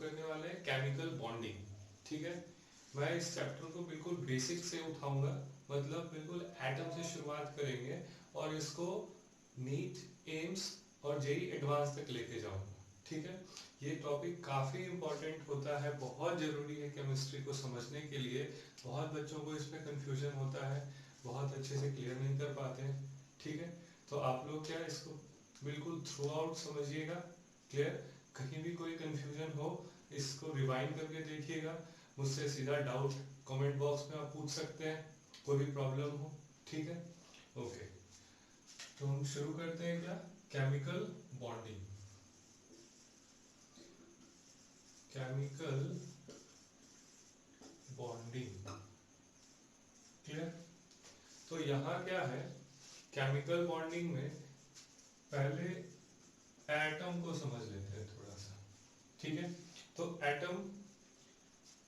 करने वाले हैं केमिकल बॉन्डिंग। ठीक है, मैं इस चैप्टर को बिल्कुल बेसिक से उठाऊंगा, मतलब बिल्कुल एटम से शुरुआत करेंगे और इसको नीट, एम्स और जेई एडवांस तक लेके जाऊंगा। ठीक है, ये टॉपिक काफ़ी इम्पोर्टेंट होता है, बहुत ज़रूरी है केमिस्ट्री को समझने के लिए। बहुत बच्चों को इसमें कंफ्यूजन होता है, बहुत अच्छे से क्लियर नहीं कर पाते हैं। ठीक है, तो आप लोग क्या इसको बिल्कुल थ्रू आउट समझिएगा, क्लियर। कहीं भी कोई कंफ्यूजन हो इसको रिवाइंड करके देखिएगा। मुझसे सीधा डाउट कमेंट बॉक्स में आप पूछ सकते हैं, कोई भी प्रॉब्लम हो। ठीक है, ओके, तो हम शुरू करते हैं क्या, chemical bonding. Chemical bonding, clear. तो यहाँ क्या है, केमिकल बॉन्डिंग में पहले एटम को समझ लेते हैं थोड़ा सा। ठीक है, तो atom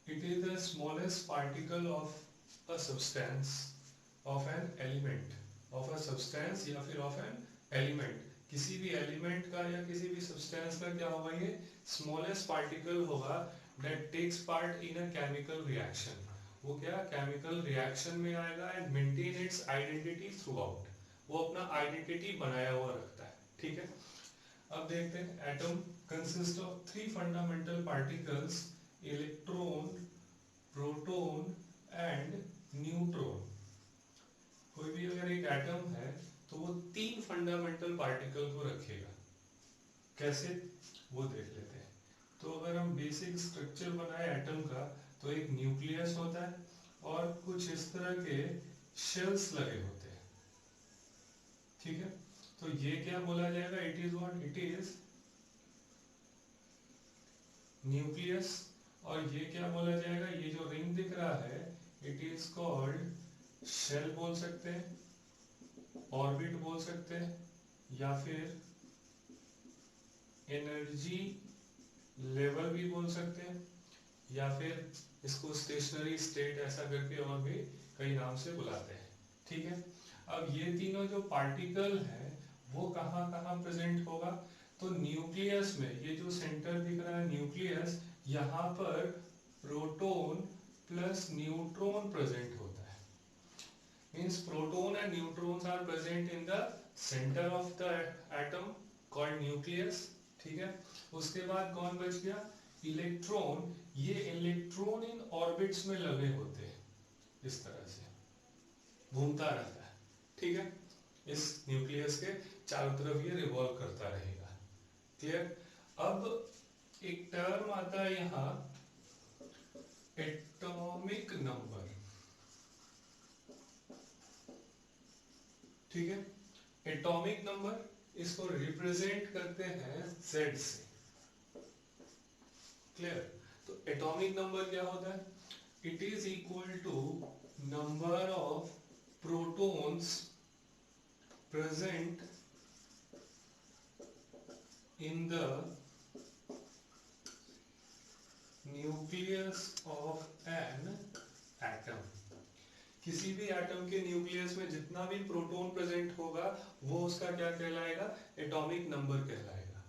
it is the smallest particle of a substance, of an element, of a substance या फिर ऑफ एन एलिमेंट। किसी भी एलिमेंट का या किसी भी सब्सटेंस का क्या होगा, ये स्मॉलेस्ट पार्टिकल होगा that takes part in a chemical reaction. वो क्या केमिकल रिएक्शन में आएगा and maintain its identity throughout, वो अपना आइडेंटिटी बनाया हुआ रखता है। ठीक है, अब देखते हैं atom consist of three fundamental particles, electron, proton and neutron. कोई भी अगर एक एटम है तो वो तीन फंडामेंटल पार्टिकल को रखेगा। कैसे, वो देख लेते हैं। तो अगर हम बेसिक स्ट्रक्चर बनाए एटम का, तो एक न्यूक्लियस होता है और कुछ इस तरह के शेल्स लगे होते हैं। ठीक है, तो ये क्या बोला जाएगा, it is what, it is nucleus. और ये क्या बोला जाएगा, ये जो रिंग दिख रहा है इट इज कॉल्ड शेल बोल सकते हैं, ऑर्बिट बोल सकते हैं, या फिर एनर्जी लेवल भी बोल सकते हैं, या फिर इसको स्टेशनरी स्टेट ऐसा करके और भी कई नाम से बुलाते हैं। ठीक है, अब ये तीनों जो पार्टिकल है वो कहाँ कहाँ प्रेजेंट होगा, तो न्यूक्लियस में, ये जो सेंटर दिख रहा है न्यूक्लियस, यहाँ पर प्रोटॉन प्लस न्यूट्रॉन प्रेजेंट होता है। Means proton and neutrons are present in the centre of the atom called nucleus. ठीक है, उसके बाद कौन बच गया, इलेक्ट्रॉन। ये इलेक्ट्रॉन इन ऑर्बिट्स में लगे होते हैं, इस तरह से घूमता रहता है। ठीक है, इस न्यूक्लियस के चारों तरफ ये रिवॉल्व करता रहेगा। क्लियर। अब एक टर्म आता है यहाँ एटॉमिक नंबर। ठीक है, एटॉमिक नंबर इसको रिप्रेजेंट करते हैं Z से। क्लियर, तो एटॉमिक नंबर क्या होता है, it is equal to number of protons present in the nucleus of an atom। किसी भी एटम के न्यूक्लियस में जितना भी प्रोटॉन प्रेजेंट होगा वो उसका क्या कहलाएगा, एटॉमिक नंबर कहलाएगा।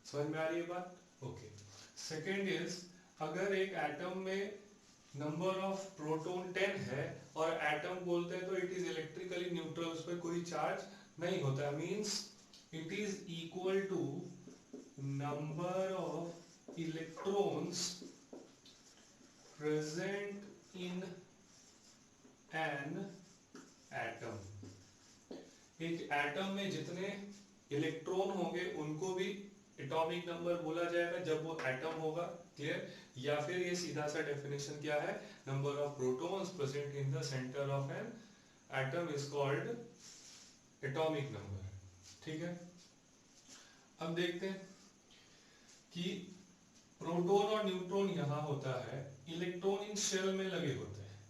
समझ में आ रही है बात, ओके। सेकेंड इज, अगर एक एटम में नंबर ऑफ प्रोटॉन 10 है और एटम बोलते हैं तो इट इज इलेक्ट्रिकली न्यूट्रल, उस पर कोई चार्ज नहीं होता, means it is equal to number of electrons present in an atom. एक एटम में जितने इलेक्ट्रॉन होंगे उनको भी एटॉमिक नंबर बोला जाएगा जब वो एटम होगा। क्लियर, या फिर ये सीधा सा डेफिनेशन क्या है, number of protons present in the centre of an atom is called atomic number. ठीक है, अब देखते हैं कि प्रोटॉन और न्यूट्रॉन यहां होता है, इलेक्ट्रॉन इन शेल में लगे होते हैं।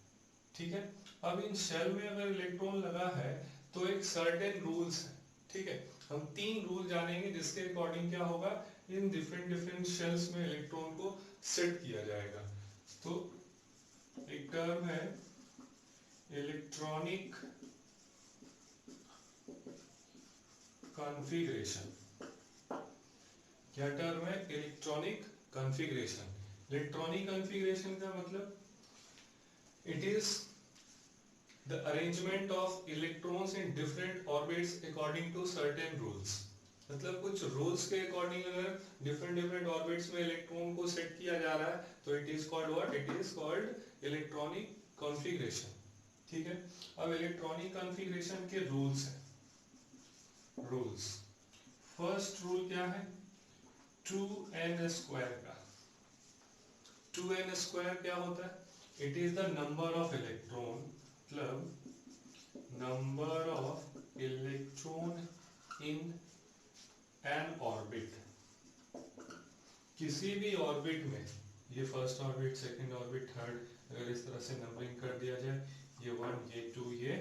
ठीक है, अब इन शेल में अगर इलेक्ट्रॉन लगा है तो एक सर्टेन रूल्स है। ठीक है, हम तीन रूल जानेंगे जिसके अकॉर्डिंग क्या होगा, इन डिफरेंट डिफरेंट शेल्स में इलेक्ट्रॉन को सेट किया जाएगा। तो एक टर्म है इलेक्ट्रॉनिक कॉन्फ़िगरेशन। क्या टर्म है, इलेक्ट्रॉनिक कॉन्फ़िगरेशन। इलेक्ट्रॉनिक कॉन्फ़िगरेशन का मतलब it is the arrangement of electrons in different orbits according to certain rules। मतलब कुछ रूल्स के अकॉर्डिंग अगर डिफरेंट ऑर्बिट्स में इलेक्ट्रॉन को सेट किया जा रहा है तो it is called what, it is called electronic configuration. ठीक है, अब इलेक्ट्रॉनिक कॉन्फ़िगरेशन के रूल्स हैं। रूल्स, फर्स्ट रूल क्या है, 2n स्क्वायर का। 2n स्क्वायर क्या होता है, it is the number of electron, मतलब number of electron in N orbit. किसी भी ऑर्बिट में, ये first orbit, second orbit, third, अगर इस तरह से नंबरिंग कर दिया जाए, ये 1, ये 2, ये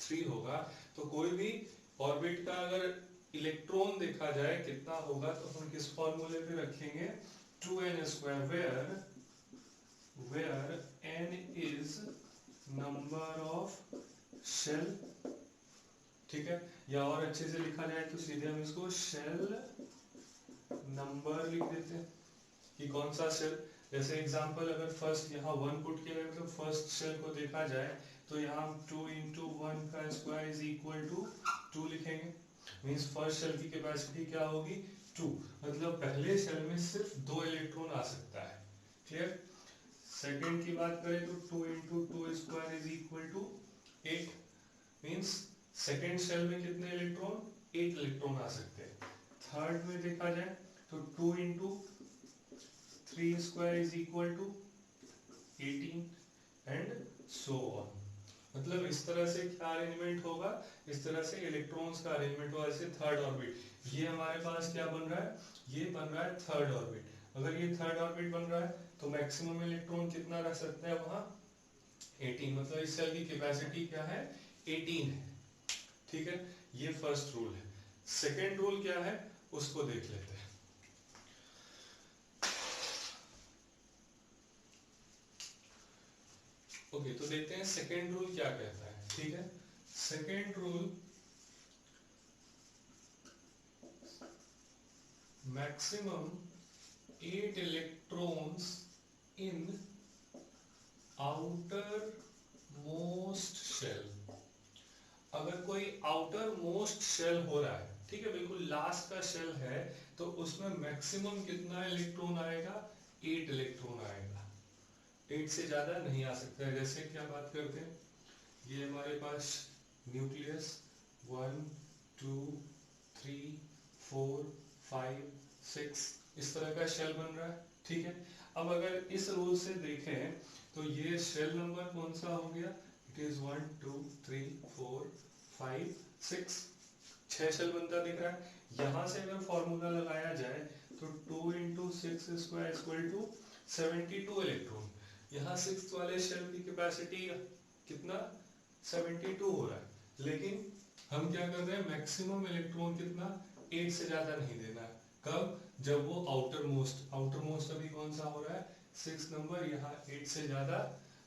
3 होगा, तो कोई भी ऑर्बिट का अगर इलेक्ट्रॉन देखा जाए कितना होगा तो हम किस फॉर्मूले पे रखेंगे, 2n square, where n is number of shell. ठीक है, या और अच्छे से लिखा जाए तो सीधे हम इसको शेल नंबर लिख देते हैं कि कौन सा शेल। जैसे एग्जांपल, अगर फर्स्ट यहाँ 1 पुट किया जाए, मतलब फर्स्ट शेल को देखा जाए तो यहाँ 2 × 1 का स्क्वायर इज इक्वल टू 2 लिखेंगे। मीन्स फर्स्ट शेल की कैपेसिटी क्या होगी, 2, मतलब पहले शेल में सिर्फ 2 इलेक्ट्रॉन आ सकता है। क्लियर। सेकेंड की बात करें तो 2 × 2 square is equal to 8, means second shell में कितने इलेक्ट्रॉन, 8 इलेक्ट्रॉन आ सकते हैं। थर्ड में देखा जाए तो 2 × 3 square is equal to 18 and so on. मतलब इस तरह से क्या अरेंजमेंट होगा, इस तरह से इलेक्ट्रॉन्स का अरेंजमेंट होगा। जैसे थर्ड ऑर्बिट, ये हमारे पास क्या बन रहा है, ये बन रहा है थर्ड ऑर्बिट। अगर ये थर्ड ऑर्बिट बन रहा है तो मैक्सिमम इलेक्ट्रॉन कितना रह सकता है वहां, 18, मतलब इस सेल की कैपेसिटी क्या है, 18 है। ठीक है, ये फर्स्ट रूल है। सेकेंड रूल क्या है उसको देख लेते हैं। ओके, तो देखते हैं सेकेंड रूल क्या कहता है। ठीक है, second rule, maximum 8 electrons in outermost shell. अगर कोई आउटर मोस्ट शेल हो रहा है, ठीक है, बिल्कुल लास्ट का शेल है, तो उसमें मैक्सिमम कितना इलेक्ट्रॉन आएगा, 8 इलेक्ट्रॉन आएगा। 8 से ज्यादा नहीं आ सकता है। जैसे क्या बात करते हैं, ये हमारे पास न्यूक्लियस 1 2 3 4 5 6 इस तरह का शेल बन रहा है। ठीक है, अब अगर इस रूल से देखें तो ये शेल नंबर कौन सा हो गया, इट इज 1 2 3 4 5 6, 6 शेल बनता दिख रहा है। यहां से अगर फॉर्मूला लगाया जाए तो 2 × 6 स्क्वायर इक्वल टू 72 इलेक्ट्रॉन। यहाँ 6 वाले शेल की कैपेसिटी कितना, 72 हो रहा है, लेकिन हम क्या कर रहे हैं, मैक्सिमम इलेक्ट्रॉन कितना, 8 से ज्यादा नहीं देना है। कब, जब वो आउटर मोस्ट अभी कौन सा हो रहा है, 6 नंबर, यहाँ 8 से ज्यादा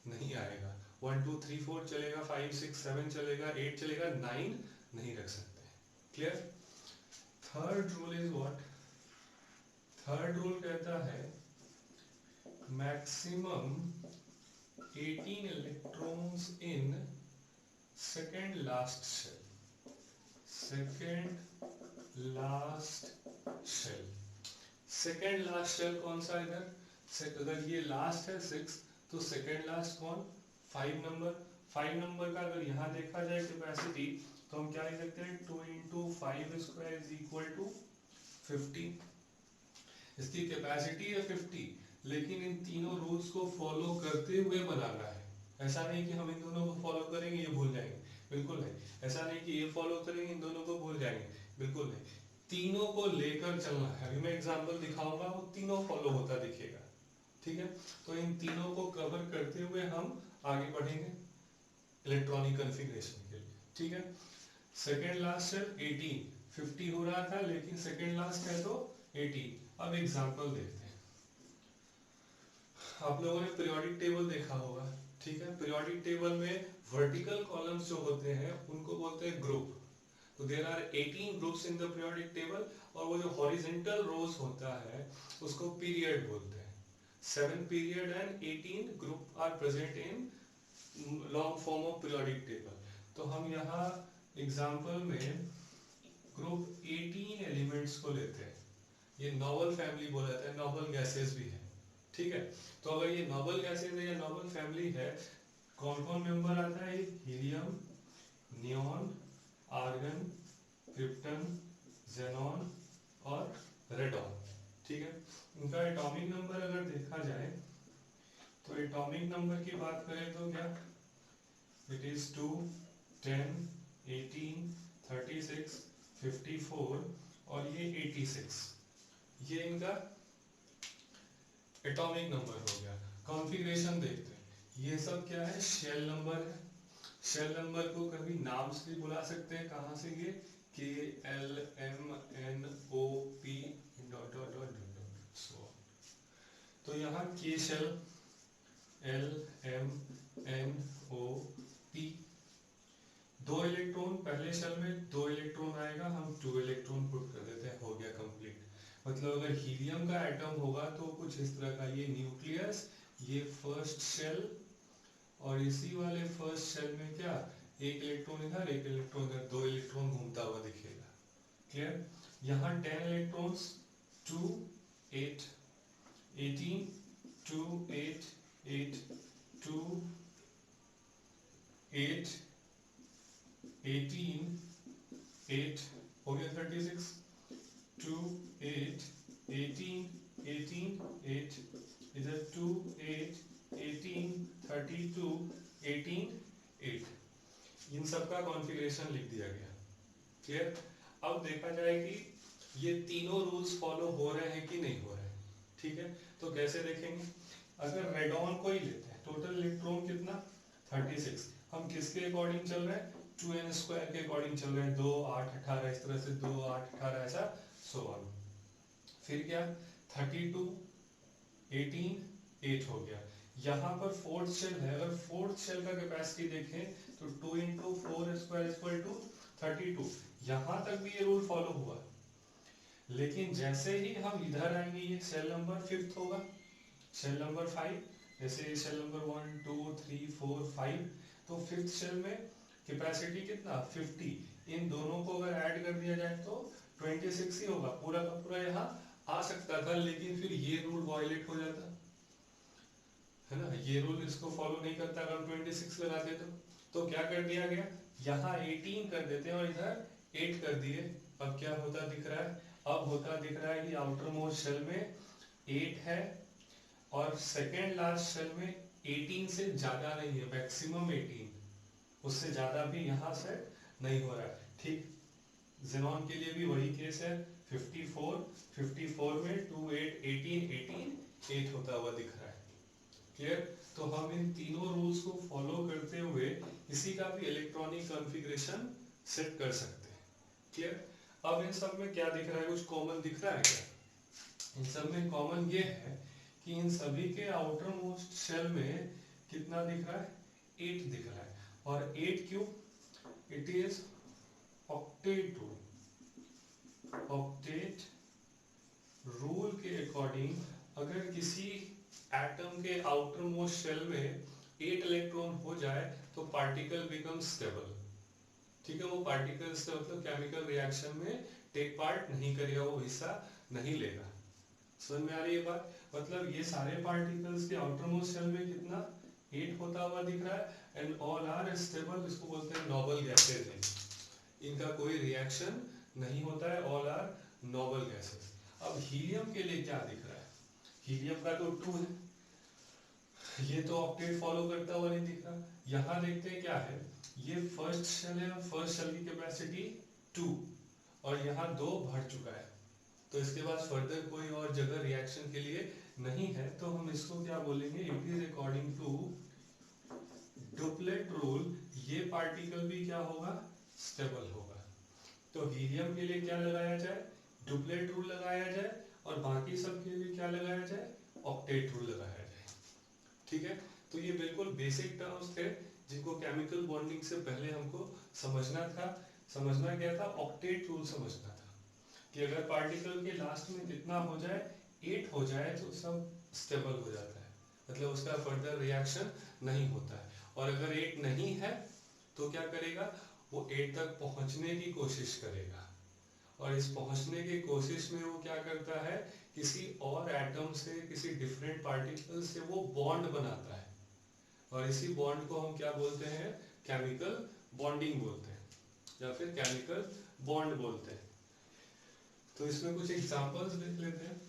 नहीं आएगा। 1 2 3 4 चलेगा, 5 6 7 चलेगा, 8 चलेगा, 9 नहीं रख सकते। Clear. Third rule is what, third rule कहता है maximum 18 electrons in second last shell. Second last shell, second last shell कौन सा इधर, अगर ये लास्ट है 6 तो सेकेंड लास्ट कौन, 5 नंबर। 5 नंबर का अगर यहाँ देखा जाए कैपेसिटी तो हम क्या लिख सकते हैं, 2 × 5 स्क्वायर इज इक्वल टू 50। इसकी कैपेसिटी है 50, लेकिन इन तीनों रूल्स को फॉलो करते हुए बनाना है। ऐसा नहीं कि हम इन दोनों को फॉलो करेंगे ये भूल जाएंगे, बिल्कुल नहीं। ऐसा नहीं कि ये फॉलो करेंगे इन दोनों को भूल जाएंगे, बिल्कुल नहीं। तीनों को लेकर चलना है। अभी मैं एग्जांपल दिखाऊंगा, वो तीनों फॉलो होता दिखेगा। ठीक है, तो इन तीनों को कवर करते हुए हम आगे बढ़ेंगे इलेक्ट्रॉनिक कॉन्फ़िगरेशन के लिए। ठीक है, सेकेंड लास्ट शेल 18, 50 हो रहा था लेकिन सेकेंड लास्ट है तो 18। अब एग्जांपल देखते हैं। आप लोगों ने पीरियोडिक टेबल देखा होगा। ठीक है, पीरियोडिक टेबल में वर्टिकल कॉलम्स जो होते हैं उनको बोलते हैं ग्रुप। तो there are 18 groups in the periodic table, और वो जो हॉरिजेंटल रोज होता है उसको पीरियड बोलते हैं। 7 period and 18 group are present in long form of periodic table. तो हम यहाँ एग्जाम्पल में ग्रुप 18 एलिमेंट्स को लेते हैं। ये नोबल फैमिली बोला जाता है, नोबल गैसेस भी है, ठीक है। तो अगर ये नोबल गैसेस है या नोबल फैमिली है, कौन कौन मेंबर आता है? Helium, neon, argon, krypton, xenon और रेडॉन, ठीक है। इनका एटॉमिक नंबर अगर देखा जाए तो एटॉमिक नंबर की बात करें तो क्या इट इज 2, 10, 18, 36, 54 और ये 86, ये इनका एटॉमिक नंबर हो गया। कॉन्फ़िगरेशन देखते हैं, ये सब क्या है? शेल नंबर है। शेल नंबर को कभी नाम से भी बुला सकते हैं, कहाँ से? ये KLMNOP dot dot dot dot so. तो यहाँ के शेल LMNOP, 2 इलेक्ट्रॉन पहले शेल में, 2 इलेक्ट्रॉन आएगा, हम 2 इलेक्ट्रॉन पुट कर देते हैं, हो गया कंप्लीट। मतलब अगर हीलियम का एटम होगा तो कुछ इस तरह का, ये न्यूक्लियस, ये फर्स्ट शेल, और इसी वाले फर्स्ट शेल में क्या, एक इलेक्ट्रॉन इधर, एक इलेक्ट्रॉन इधर, 2 इलेक्ट्रॉन घूमता हुआ दिखेगा। क्लियर? यहाँ 10 इलेक्ट्रॉन्स, 2, 8, 18, 2, 8, 8, 2, 8, 18, 8, हो गया 36, 2, 8, 18, 18, 8, इधर 2, 8, 18, 32, 18, 8, इन सब का कॉन्फ़िगरेशन लिख दिया गया। क्लियर? अब देखा जाए कि ये तीनों रूल्स फॉलो हो रहे हैं कि नहीं हो रहे हैं, ठीक है। तो कैसे देखेंगे? अगर रेडॉन को ही लेते हैं, टोटल इलेक्ट्रॉन कितना? 36। हम किसके अकॉर्डिंग चल रहे हैं? 2n स्क्वायर के अकॉर्डिंग चल रहे हैं, 2, 8, 18, इस तरह से 2, 8, 18 ऐसा सो ऑन। फिर क्या? 32, 18, 8 हो गया। यहाँ पर फोर्थ शेल है, अगर फोर्थ शेल का कैपेसिटी देखें तो 2 इंटू 4 स्क्वायर इक्वल टू 32। यहाँ तक भी ये रूल फॉलो हुआ, लेकिन जैसे ही हम इधर आएंगे ये सेल नंबर 5th होगा, सेल नंबर 5, जैसे सेल नंबर 1, 2, 3, 4, 5, तो 5th सेल में कैपेसिटी कितना? 50। इन दोनों को अगर ऐड कर दिया जाए तो 26 ही होगा, पूरा का पूरा यहाँ आ सकता था, लेकिन फिर ये रूल वायलेट हो जाता है ना, ये रूल इसको फॉलो नहीं करता अगर हम 26 लगाते तो क्या कर दिया गया, यहाँ 18 कर देते हैं और इधर 8 कर दिए। अब क्या होता दिख रहा है? अब होता दिख रहा है कि आउटर मोस्ट शेल में 8 है और सेकेंड लास्ट शेल में 18 से ज्यादा नहीं है, मैक्सिमम 18, उससे ज्यादा भी यहाँ से नहीं हो रहा है। ठीक जेनॉन के लिए भी वही केस है, 54 में 2, 8, 18, 18, 8 होता हुआ दिख रहा है। क्लियर? तो हम इन तीनों रूल्स को फॉलो करते हुए इसी का भी इलेक्ट्रॉनिक कॉन्फ़िगरेशन सेट कर सकते हैं। क्लियर? अब इन सब में क्या दिख रहा है? कुछ कॉमन दिख रहा है क्या? इन सब में कॉमन ये है कि इन सभी के आउटर मोस्ट शेल में कितना दिख रहा है? 8 दिख रहा है। और 8 क्यों? It is octet rule. Octet rule के अकॉर्डिंग अगर किसी एटम के आउटर मोस्ट शेल में 8 इलेक्ट्रॉन हो जाए तो पार्टिकल बिकम स्टेबल। ठीक है, वो पार्टिकल से मतलब केमिकल रिएक्शन में टेक पार्ट नहीं करेगा, वो हिस्सा नहीं लेगा। समझ में आ रही है बात? मतलब ये सारे पार्टिकल्स के आउटर मोस्ट शेल में कितना 8 होता हुआ दिख रहा है एंड ऑल आर स्टेबल, इसको बोलते हैं नोबल गैसेज हैं, इनका कोई रिएक्शन नहीं होता है, ऑल आर नोबल गैसेज। अब हीलियम के लिए क्या दिख रहा है? हीलियम का तो 2 है, ये तो ऑक्टेट फॉलो करता हुआ नहीं दिख रहा। यहाँ देखते हैं क्या है, ये फर्स्ट शेल है, फर्स्ट शेल की कैपेसिटी 2 और यहाँ 2 भर चुका है, तो इसके बाद फर्दर कोई और जगह रिएक्शन के लिए नहीं है, तो हम इसको क्या बोलेंगे? It is according to duplet rule, ये पार्टिकल भी क्या होगा? स्टेबल होगा। तो हीलियम के लिए क्या लगाया जाए? डुप्लेट रूल लगाया जाए, और बाकी सब के लिए क्या लगाया जाए? ऑक्टेट रूल लगाया जाए। ठीक है, तो ये बिल्कुल बेसिक टर्म्स थे जिनको केमिकल बॉन्डिंग से पहले हमको समझना था। समझना क्या था, ऑक्टेट रूल समझना था कि अगर पार्टिकल के लास्ट में कितना हो जाए, 8 हो जाए तो सब स्टेबल हो जाता है, मतलब उसका फर्दर रिएक्शन नहीं होता है। और अगर 8 नहीं है तो क्या करेगा, वो 8 तक पहुंचने की कोशिश करेगा, और इस पहुंचने की कोशिश में वो क्या करता है, किसी और एटम से, किसी डिफरेंट पार्टिकल से वो बॉन्ड बनाता है, और इसी बॉन्ड को हम क्या बोलते हैं, केमिकल बॉन्डिंग बोलते हैं, या फिर केमिकल बॉन्ड बोलते हैं। तो इसमें कुछ एग्जांपल्स देख लेते हैं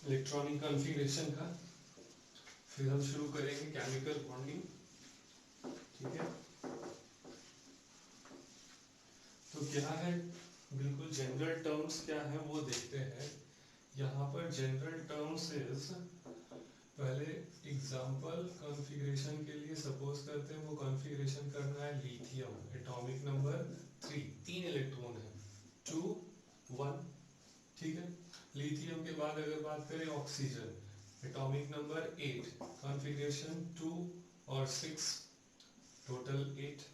इलेक्ट्रॉनिक कॉन्फ़िगरेशन का, फिर हम शुरू करेंगे केमिकल बॉन्डिंग। ठीक है, तो क्या है, बिल्कुल जनरल टर्म्स क्या है वो देखते हैं। यहाँ पर जनरल टर्म्स इज, पहले एग्जांपल कॉन्फ़िगरेशन के लिए सपोज करते हैं वो कॉन्फ़िगरेशन करना है लिथियम, एटॉमिक नंबर 3, 3 इलेक्ट्रॉन है, 2 1। ठीक है, लिथियम के बाद अगर बात करें ऑक्सीजन, एटॉमिक नंबर 8, कॉन्फ़िगरेशन 2 और 6, टोटल 8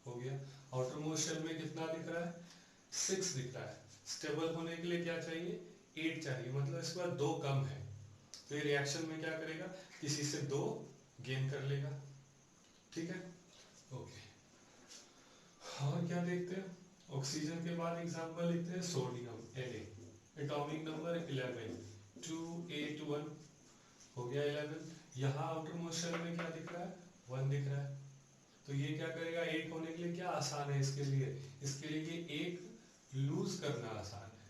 हो गया। आउटर मोस्ट शेल में कितना दिख रहा है, 6 दिख रहा है। स्टेबल होने के लिए क्या चाहिए, 8 चाहिए, मतलब इसके बाद 2 कम है, तो ये रिएक्शन में क्या करेगा, किसी से 2 गेन कर लेगा। ठीक है, ओके। और क्या देखते हैं, ऑक्सीजन के बाद एग्जांपल लिखते हैं सोडियम, Na, एटॉमिक नंबर 11, 2 8 1 हो गया 11। यहाँ आउटर मोस्ट शेल में क्या दिख रहा है, 1 दिख रहा है, तो ये क्या करेगा, 8 होने के लिए क्या आसान है इसके लिए, इसके लिए ये एक लूज करना आसान है।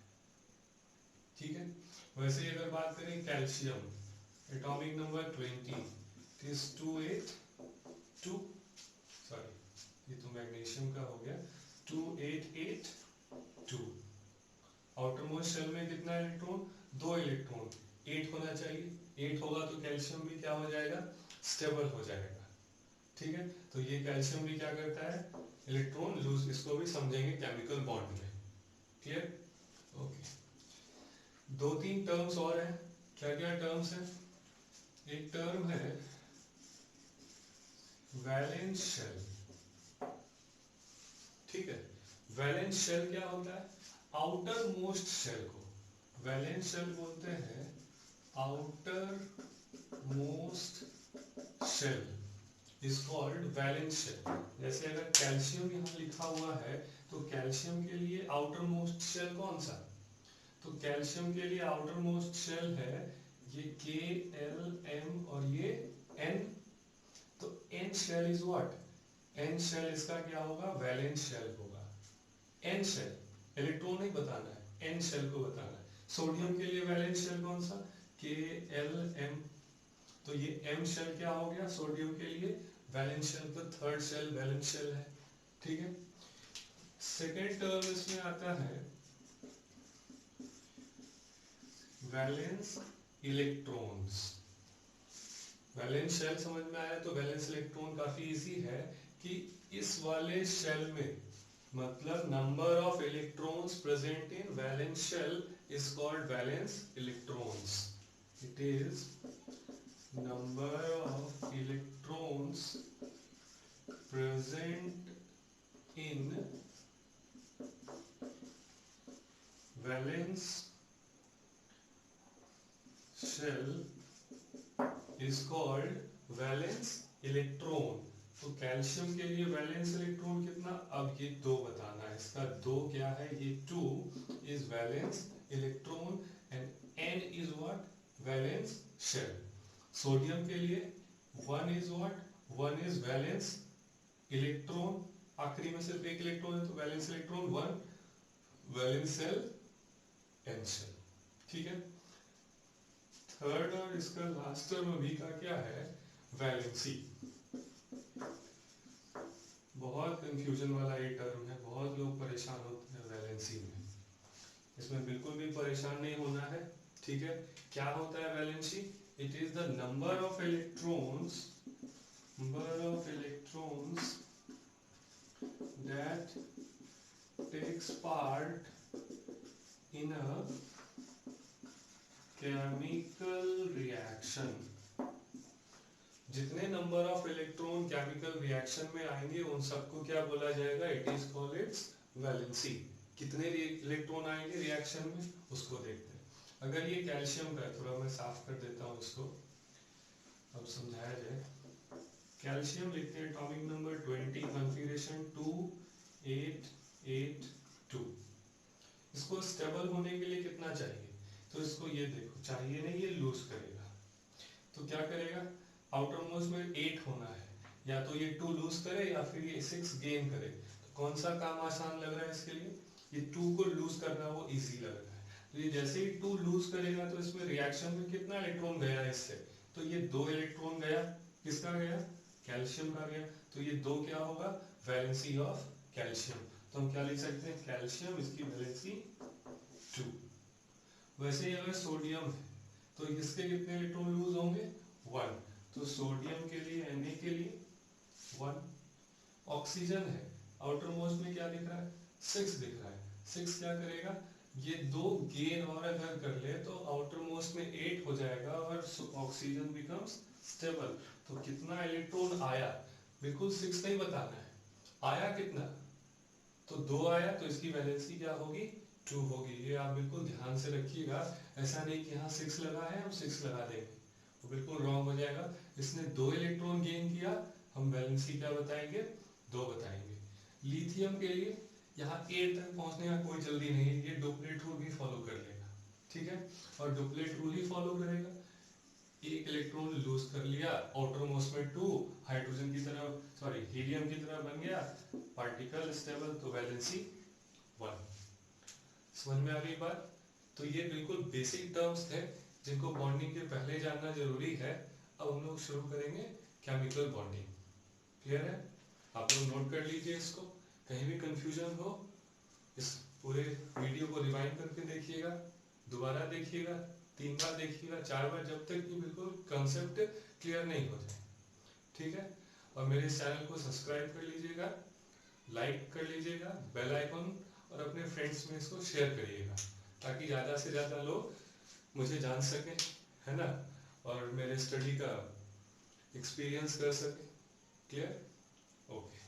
ठीक है, वैसे ही अगर बात करें calcium, atomic number 20, this 2 8 2, sorry ये तो मैग्नीशियम का हो गया, 2 8 8 2। आउटर मोस्ट शेल में कितना इलेक्ट्रॉन, 2 इलेक्ट्रॉन, 8 होना चाहिए, 8 होगा तो कैल्शियम भी क्या हो जाएगा, स्टेबल हो जाएगा। ठीक है, तो ये कैल्शियम भी क्या करता है, इलेक्ट्रॉन लूज, इसको भी समझेंगे केमिकल बॉन्ड में। Clear, okay. 2-3 टर्म्स और हैं, क्या क्या टर्म्स हैं, एक टर्म है वैलेंस शेल। ठीक है, वैलेंस शेल क्या होता है, आउटर मोस्ट शेल को वैलेंस शेल बोलते हैं, outermost shell is called valence shell. जैसे अगर कैल्शियम यहाँ लिखा हुआ है, तो कैल्शियम के लिए आउटर मोस्ट शेल कौन सा, तो कैल्शियम के लिए आउटर मोस्ट शेल है ये KLM और ये N, तो N shell is what, N shell इसका क्या होगा, वैलेंस शेल होगा। N शेल इलेक्ट्रॉन नहीं बताना है, N शेल को बताना है। सोडियम के लिए वैलेंस शेल कौन सा, KLM, तो ये M शेल क्या हो गया सोडियम के लिए, वैलेंस शेल, तो थर्ड शेल वैलेंस शेल है। ठीक है, सेकेंड टर्म इसमें आता है वैलेंस इलेक्ट्रॉन्स। वैलेंस शेल समझ में आया, तो वैलेंस इलेक्ट्रॉन काफी इजी है कि इस वाले शेल में, मतलब number of electrons present in valence shell is called valence electrons. It is number of electrons present in valence shell is called valence electron. तो कैल्शियम के लिए वैलेंस इलेक्ट्रॉन कितना, अब ये 2 बताना है, इसका 2 क्या है, ये 2 is valence electron and N is what, valence shell. Sodium के लिए 1 is what, 1 is valence electron, आखिरी में सिर्फ एक इलेक्ट्रॉन है तो valence electron 1, valence shell N shell. ठीक है, थर्ड और इसका लास्ट टर्म अभी का क्या है, वैलेंसी। बहुत कंफ्यूजन वाला ये टर्म है, बहुत लोग परेशान होते हैं वैलेंसी में, इसमें बिल्कुल भी परेशान नहीं होना है। ठीक है, क्या होता है valency, it is the number of electrons that takes part in a chemical reaction जितने number of electron chemical reaction में आएंगे उन सबको क्या बोला जाएगा, it is called its valency. कितने इलेक्ट्रॉन आएंगे रिएक्शन में उसको देखते हैं। अगर ये कैल्शियम का है, थोड़ा मैं साफ कर देता हूँ इसको, अब समझाया जाए। कैल्शियम लिखते हैं एटॉमिक नंबर 20, कॉन्फ़िगरेशन 2882। इसको स्टेबल होने के लिए कितना चाहिए, तो इसको ये देखो, चाहिए नहीं, ये लूज करेगा तो क्या करेगा, आउटर मोस्ट में 8 होना है, या तो ये 2 लूज करे या फिर ये 6 गेन करे। तो कौन सा काम आसान लग रहा है इसके लिए, ये 2 को लूज करना वो इजी लग रहा है। तो ये जैसे ही 2 लूज करेगा तो इसमें रिएक्शन में कितना इलेक्ट्रॉन गया इससे, तो ये 2 इलेक्ट्रॉन गया, किसका गया, कैल्शियम का गया। तो ये 2 क्या होगा, वैलेंसी ऑफ कैल्शियम। तो हम क्या लिख सकते हैं, कैल्शियम इसकी वैलेंसी 2। वैसे ही अगर सोडियम है तो इसके कितने इलेक्ट्रॉन लूज होंगे, 1। तो सोडियम के लिए, Na के लिए 1। ऑक्सीजन है, आउटर मोस्ट में क्या दिख रहा है, 6 दिख रहा है। 6 क्या करेगा, ये 2 गेन और अगर कर ले तो आउटर मोस्ट में 8 हो जाएगा और ऑक्सीजन बिकम्स स्टेबल। तो कितना इलेक्ट्रॉन आया, बिल्कुल 6 नहीं बताना है, आया कितना, तो 2 आया, तो इसकी वैलेंसी क्या होगी, 2 होगी। ये आप बिल्कुल ध्यान से रखिएगा, ऐसा नहीं कि यहाँ 6 लगा है हम 6 लगा देंगे, वो बिल्कुल रॉन्ग हो जाएगा। इसने 2 इलेक्ट्रॉन गेन किया, हम वैलेंसी क्या बताएंगे, 2 बताएंगे। लिथियम के लिए यहाँ 8 तक पहुंचने का कोई जल्दी नहीं है, ये डुप्लेट रूल भी फॉलो कर लेगा, ठीक है। और डुप्लेट रूल ही फॉलो करेगा, एक इलेक्ट्रॉन लूज कर लिया, आउटर मोस्ट में 2 हाइड्रोजन की तरह, सॉरी हीलियम की तरह बन गया, पार्टिकल स्टेबल, तो वैलेंसी 1। समझ में आ गई बात। तो ये बिल्कुल बेसिक टर्म्स थे जिनको बॉन्डिंग के पहले जानना जरूरी है। अब हम लोग शुरू करेंगे केमिकल बॉन्डिंग। क्लियर है, आप लोग नोट कर लीजिए इसको, कहीं भी कंफ्यूजन हो इस पूरे वीडियो को रिवाइंड करके देखिएगा, दोबारा देखिएगा, 3 बार देखिएगा, 4 बार, जब तक कि बिल्कुल कंसेप्ट क्लियर नहीं हो जाए, ठीक है। और मेरे चैनल को सब्सक्राइब कर लीजिएगा, लाइक कर लीजिएगा, बेल आइकन, और अपने फ्रेंड्स में इसको शेयर करिएगा ताकि ज़्यादा से ज़्यादा लोग मुझे जान सकें, है ना, और मेरे स्टडी का एक्सपीरियंस कर सकें। Clear, okay.